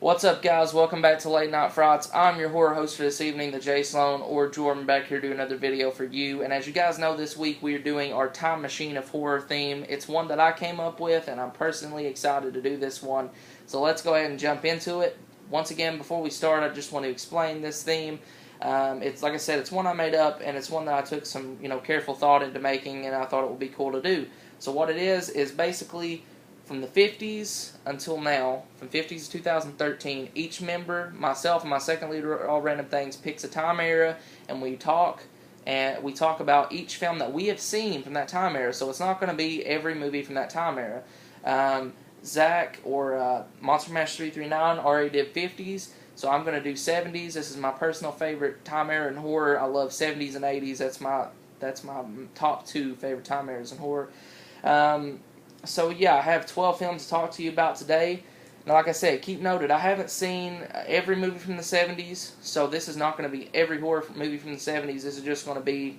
What's up, guys? Welcome back to Late Night Frights. I'm your horror host for this evening, Thejslone, or Jordan, back here doing another video for you. And as you guys know, this week we are doing our Time Machine of Horror theme. It's one that I came up with, and I'm personally excited to do this one. So let's go ahead and jump into it. Once again, before we start, I just want to explain this theme. It's like I said, it's one I made up, and it's one that I took some careful thought into making, and I thought it would be cool to do. So what it is basically from the 50s until now, from 50s to 2013, each member, myself and my second leader, All Random Things, picks a time era, and we talk about each film that we have seen from that time era. So it's not going to be every movie from that time era. Zach or Monster Mash 339 already did 50s, so I'm going to do 70s. This is my personal favorite time era in horror. I love 70s and 80s. That's my top two favorite time eras in horror. So yeah, I have 12 films to talk to you about today. Now, like I said, keep noted, I haven't seen every movie from the 70s, so this is not going to be every horror movie from the 70s. This is just going to be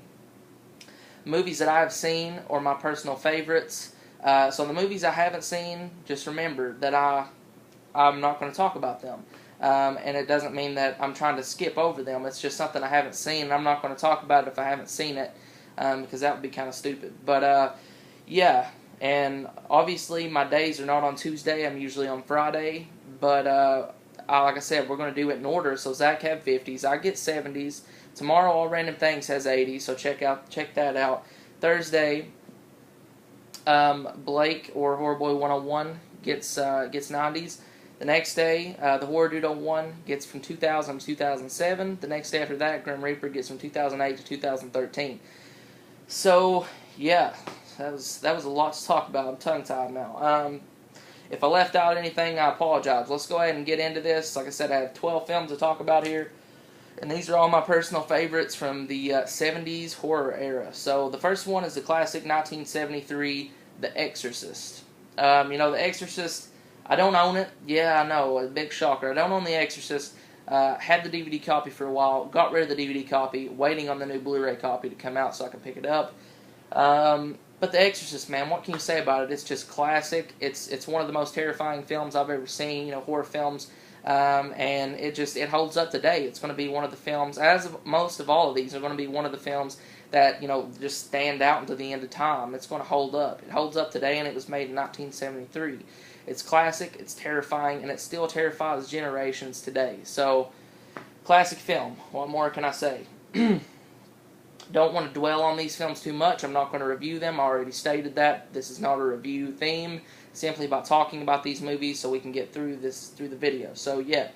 movies that I have seen or my personal favorites. So the movies I haven't seen, just remember that I'm not going to talk about them. And it doesn't mean that I'm trying to skip over them. It's just something I haven't seen, and I'm not going to talk about it if I haven't seen it, because that would be kind of stupid. But yeah. And obviously, my days are not on Tuesday. I'm usually on Friday. But like I said, we're going to do it in order. So Zach had 50s. I get 70s. Tomorrow, All Random Things has 80s. So check that out. Thursday, Blake or Horrorboy 101 gets 90s. The next day, the Horror Dude 01 gets from 2000 to 2007. The next day after that, Grim Reaper gets from 2008 to 2013. So yeah. That was a lot to talk about. I'm tongue-tied now. If I left out anything, I apologize. Let's go ahead and get into this. Like I said, I have 12 films to talk about here, and these are all my personal favorites from the 70s horror era. So the first one is the classic 1973, The Exorcist. The Exorcist, I don't own it. Yeah, I know, a big shocker. I don't own The Exorcist. Had the DVD copy for a while, got rid of the DVD copy, waiting on the new Blu-ray copy to come out so I can pick it up. But The Exorcist, man, what can you say about it? It's just classic. It's one of the most terrifying films I've ever seen, horror films, and it holds up today. It's going to be one of the films, as of most of all of these, are going to be one of the films that, just stand out until the end of time. It's going to hold up. It holds up today, and it was made in 1973. It's classic, it's terrifying, and it still terrifies generations today. So, classic film. What more can I say? Don't want to dwell on these films too much. I'm not going to review them. I already stated that. This is not a review theme. Simply about talking about these movies so we can get through the video. So yeah.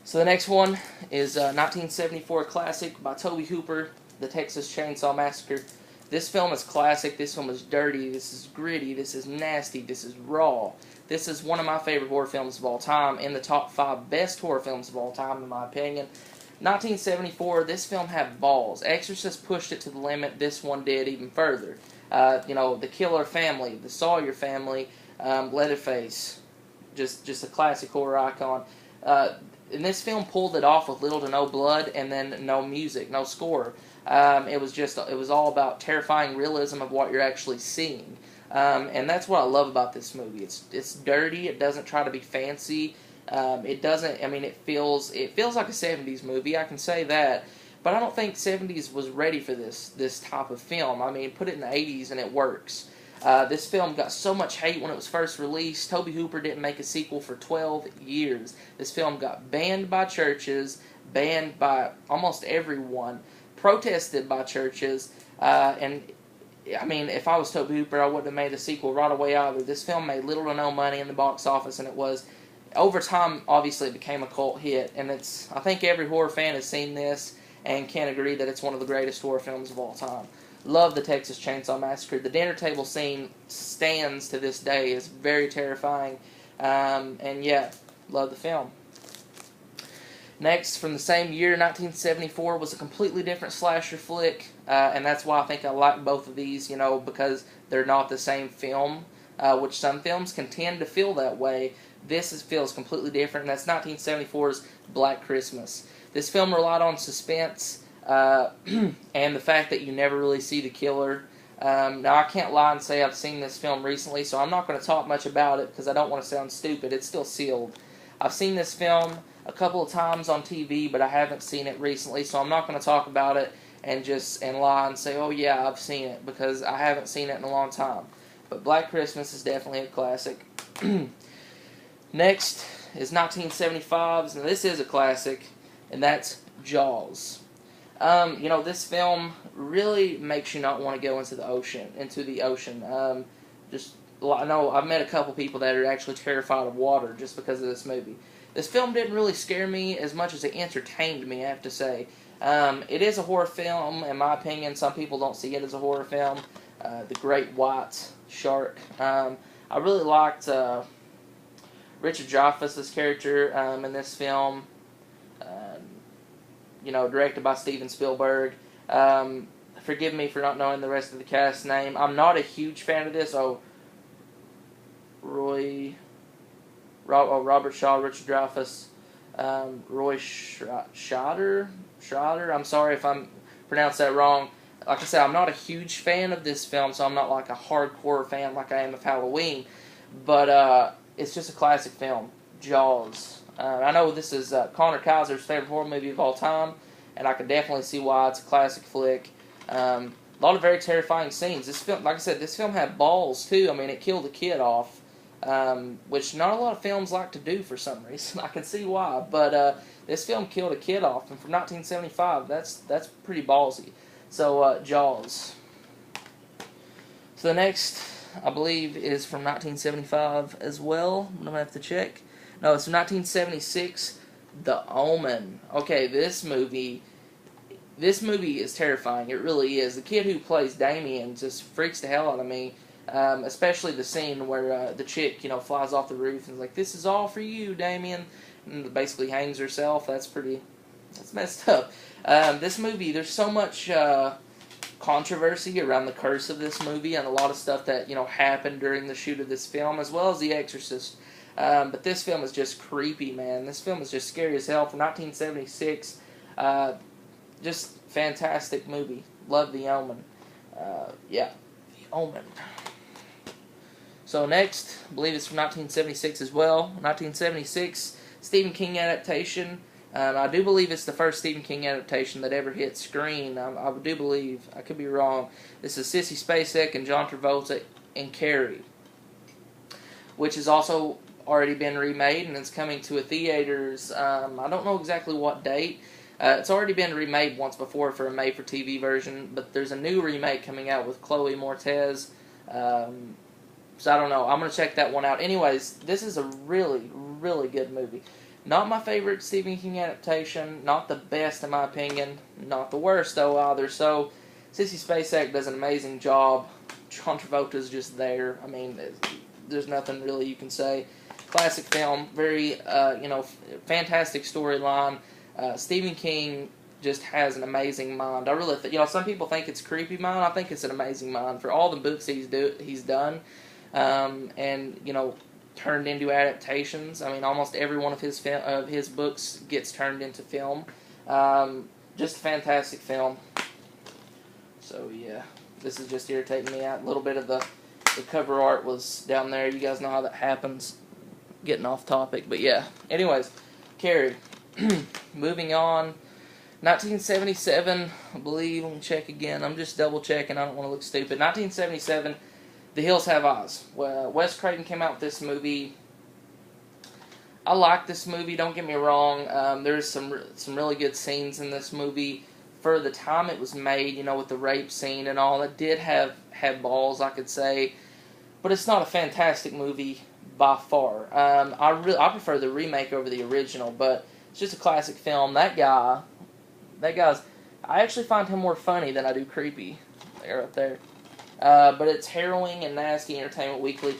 So the next one is 1974 classic by Tobe Hooper, The Texas Chainsaw Massacre. This film is classic. This film is dirty. This is gritty. This is nasty. This is raw. This is one of my favorite horror films of all time, in the top 5 best horror films of all time, in my opinion. 1974, this film had balls. Exorcist pushed it to the limit. This one did even further. The Killer family, the Sawyer family, Leatherface, just a classic horror icon. And this film pulled it off with little to no blood, and then no music, no score. It was all about terrifying realism of what you're actually seeing. And that's what I love about this movie. It's dirty. It doesn't try to be fancy. It doesn't, it feels like a 70s movie, I can say that, but I don't think 70s was ready for this type of film. Put it in the 80s and it works. This film got so much hate when it was first released. Tobe Hooper didn't make a sequel for 12 years. This film got banned by churches, banned by almost everyone, protested by churches, and if I was Tobe Hooper, I wouldn't have made a sequel right away either. This film made little to no money in the box office, and it was, over time, obviously, it became a cult hit, and I think every horror fan has seen this and can agree that it's one of the greatest horror films of all time. Love the Texas Chainsaw Massacre. The dinner table scene stands to this day. It's very terrifying, and yeah, love the film. Next, from the same year, 1974, was a completely different slasher flick, and that's why I think I like both of these, because they're not the same film, which some films can tend to feel that way. This feels completely different, and that's 1974's Black Christmas. This film relied on suspense, and the fact that you never really see the killer. Now, I can't lie and say I've seen this film recently, so I'm not going to talk much about it because I don't want to sound stupid. It's still sealed. I've seen this film a couple of times on TV, but I haven't seen it recently, so I'm not going to talk about it and lie and say, oh yeah, I've seen it, because I haven't seen it in a long time. But Black Christmas is definitely a classic. Next is 1975's, and this is a classic, and that's Jaws. This film really makes you not want to go into the ocean. I know I've met a couple people that are actually terrified of water just because of this movie. This film didn't really scare me as much as it entertained me, I have to say. It is a horror film, in my opinion. Some people don't see it as a horror film. The Great White Shark. I really liked Richard Dreyfuss's character in this film. Directed by Steven Spielberg. Forgive me for not knowing the rest of the cast's name. I'm not a huge fan of this. Robert Shaw, Richard Dreyfuss, Roy Scheider. I'm sorry if I'm pronounced that wrong. Like I said, I'm not a huge fan of this film, so I'm not like a hardcore fan like I am of Halloween. But it's just a classic film, Jaws. I know this is Connor Kaiser's favorite horror movie of all time, and I can definitely see why it's a classic flick. A lot of very terrifying scenes. This film, like I said, this film had balls too. I mean, it killed a kid off, which not a lot of films like to do for some reason. I can see why, but this film killed a kid off, and from 1975, that's pretty ballsy. So Jaws. So the next, I believe, is from 1975 as well. I'm gonna have to check. No, it's from 1976. The Omen. Okay, this movie is terrifying. It really is. The kid who plays Damien just freaks the hell out of me. Especially the scene where the chick, flies off the roof and is like, "This is all for you, Damien," and basically hangs herself. That's messed up. This movie, there's so much controversy around the curse of this movie and a lot of stuff that happened during the shoot of this film, as well as The Exorcist. But this film is just creepy, man. This film is just scary as hell. From 1976, just fantastic movie. Love The Omen. The Omen. So next, I believe it's from 1976 as well. 1976, Stephen King adaptation. I do believe it's the first Stephen King adaptation that ever hit screen. I do believe. I could be wrong. This is Sissy Spacek and John Travolta in Carrie, which has also already been remade, and it's coming to a theaters. I don't know exactly what date. It's already been remade once before for a made-for-TV version, but there's a new remake coming out with Chloe Moretz. So I don't know. I'm going to check that one out. Anyways, this is a really, really good movie. Not my favorite Stephen King adaptation. Not the best, in my opinion. Not the worst, though, either. So, Sissy Spacek does an amazing job. John Travolta's just there. I mean, there's nothing really you can say. Classic film. Very, fantastic storyline. Stephen King just has an amazing mind. I really some people think it's a creepy mind. I think it's an amazing mind for all the books he's done, and turned into adaptations. I mean, almost every one of his books gets turned into film. Just a fantastic film. So yeah, this is just irritating me out. A little bit of the cover art was down there. You guys know how that happens. Getting off topic, but yeah. Anyways, Carrie. Moving on. 1977, I believe. Let me check again. I'm just double checking. I don't want to look stupid. 1977, The Hills Have Eyes. Well, Wes Craven came out with this movie. I like this movie. Don't get me wrong. There's some really good scenes in this movie. For the time it was made, with the rape scene and all, it did have balls, I could say. But it's not a fantastic movie by far. I prefer the remake over the original, but it's just a classic film. That guy's, I actually find him more funny than I do creepy. There, up there. But it's harrowing and nasty. Entertainment Weekly.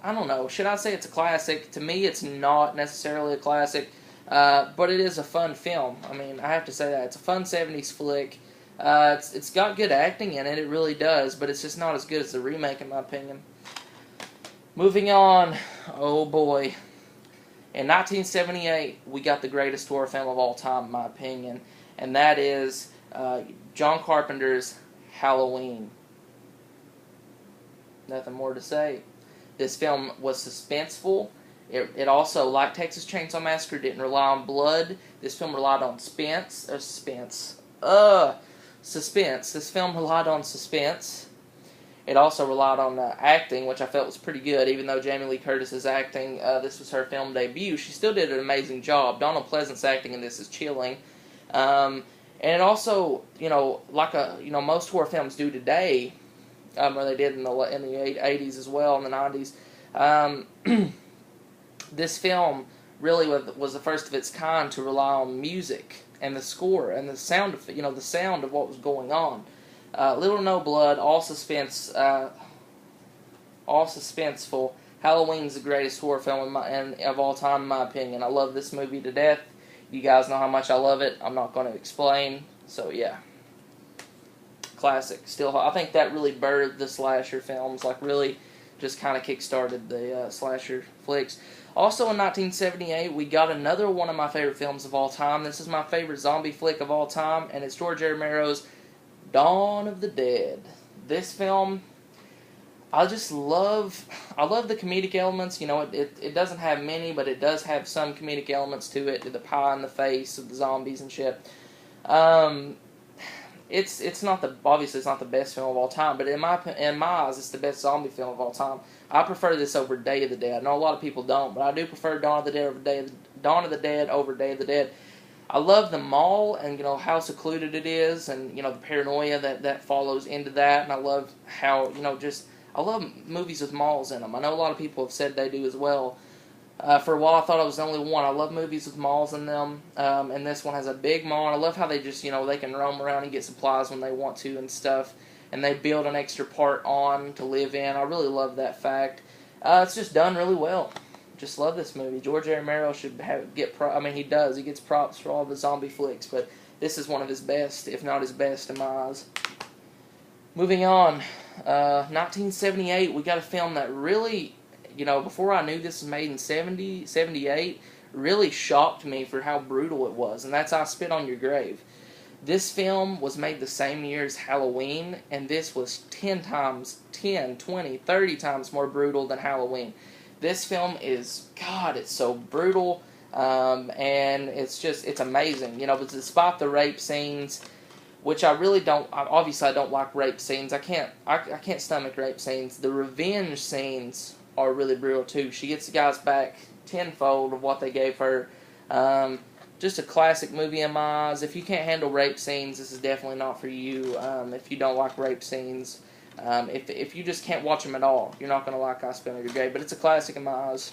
I don't know. Should I say it's a classic? To me, it's not necessarily a classic, but it is a fun film. I mean, I have to say that. It's a fun 70s flick. It's got good acting in it. It really does, but it's just not as good as the remake, in my opinion. Moving on. Oh, boy. In 1978, we got the greatest horror film of all time, in my opinion, and that is John Carpenter's Halloween. Nothing more to say. This film was suspenseful. It also, like Texas Chainsaw Massacre, didn't rely on blood. This film relied on suspense. This film relied on suspense. It also relied on acting, which I felt was pretty good. Even though Jamie Lee Curtis's acting, this was her film debut, she still did an amazing job. Donald Pleasance's acting in this is chilling. And it also, like most horror films do today, or they did in the 80s as well, in the 90s. This film really was the first of its kind to rely on music and the score and the sound of the sound of what was going on. Little or no blood, all suspense, all suspenseful. Halloween's the greatest horror film of all time, in my opinion. I love this movie to death. You guys know how much I love it. I'm not going to explain. So yeah, classic. Still, I think that really birthed the slasher films. Like really, just kind of kick-started the slasher flicks. Also in 1978, we got another one of my favorite films of all time. This is my favorite zombie flick of all time, and it's George A. Romero's Dawn of the Dead. This film, I love the comedic elements. It doesn't have many, but it does have some comedic elements to it. The pie in the face of the zombies and shit. It's not obviously it's not the best film of all time, but in my eyes, it's the best zombie film of all time. I prefer this over Day of the Dead. I know a lot of people don't, but I do prefer Dawn of the Dead over Day of the Dead. I love the mall and how secluded it is, and the paranoia that follows into that, and I love how I love movies with malls in them. I know a lot of people have said they do as well. For a while, I thought I was the only one. I love movies with malls in them, and this one has a big mall. And I love how they just, they can roam around and get supplies when they want to and stuff, and they build an extra part on to live in. I really love that fact. It's just done really well. Just love this movie. George A. Romero should he does. He gets props for all the zombie flicks, but this is one of his best, if not his best, in my eyes. Moving on, 1978, we got a film that really, before I knew this was made in 78, really shocked me for how brutal it was, and that's I Spit on Your Grave. This film was made the same year as Halloween, and this was 10, 20, 30 times more brutal than Halloween. This film is, God, it's so brutal, and it's amazing. But despite the rape scenes, which I really don't, obviously I don't like rape scenes. I can't stomach rape scenes. The revenge scenes are really brutal too. She gets the guys back tenfold of what they gave her. Just a classic movie in my eyes. If you can't handle rape scenes, this is definitely not for you. If you don't like rape scenes, if you just can't watch them at all, you're not going to like I Spit on Your Grave. But it's a classic in my eyes.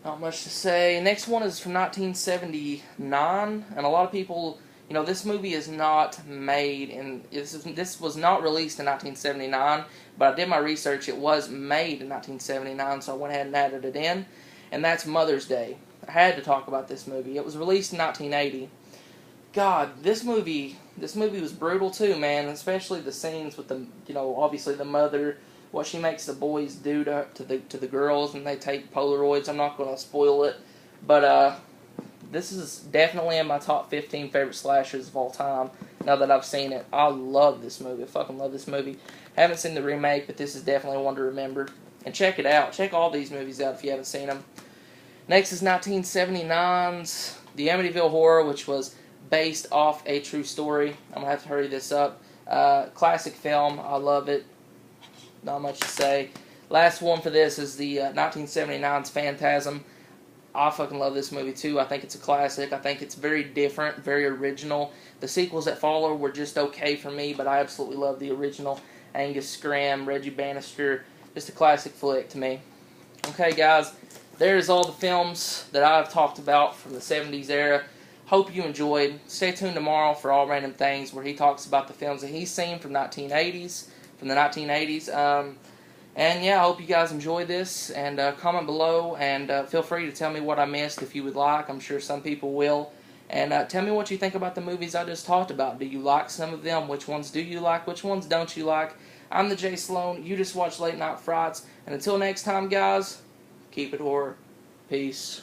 Not much to say. Next one is from 1979, and a lot of people, this movie is not made in. This was not released in 1979, but I did my research. It was made in 1979, so I went ahead and added it in, and that's Mother's Day. I had to talk about this movie. It was released in 1980. God, this movie was brutal too, man. Especially the scenes with the, obviously the mother, what she makes the boys do to the girls, and they take Polaroids. I'm not going to spoil it, but this is definitely in my top 15 favorite slashers of all time. Now that I've seen it, I love this movie. I fucking love this movie. Haven't seen the remake, but this is definitely one to remember. And check it out. Check all these movies out if you haven't seen them. Next is 1979's The Amityville Horror, which was based off a true story. I'm going to have to hurry this up. Classic film. I love it. Not much to say. Last one for this is the 1979's Phantasm. I fucking love this movie too. I think it's a classic. I think it's very different, very original. The sequels that follow were just okay for me, but I absolutely love the original. Angus Scram, Reggie Bannister. Just a classic flick to me. Okay, guys. There's all the films that I've talked about from the 70s era. Hope you enjoyed. Stay tuned tomorrow for All Random Things, where he talks about the films that he's seen from the 1980s. And yeah, I hope you guys enjoyed this. And comment below, and feel free to tell me what I missed if you would like. I'm sure some people will. And tell me what you think about the movies I just talked about. Do you like some of them? Which ones do you like? Which ones don't you like? I'm the Thejslone. You just watch Late Night Frights. And until next time, guys, keep it horror. Peace.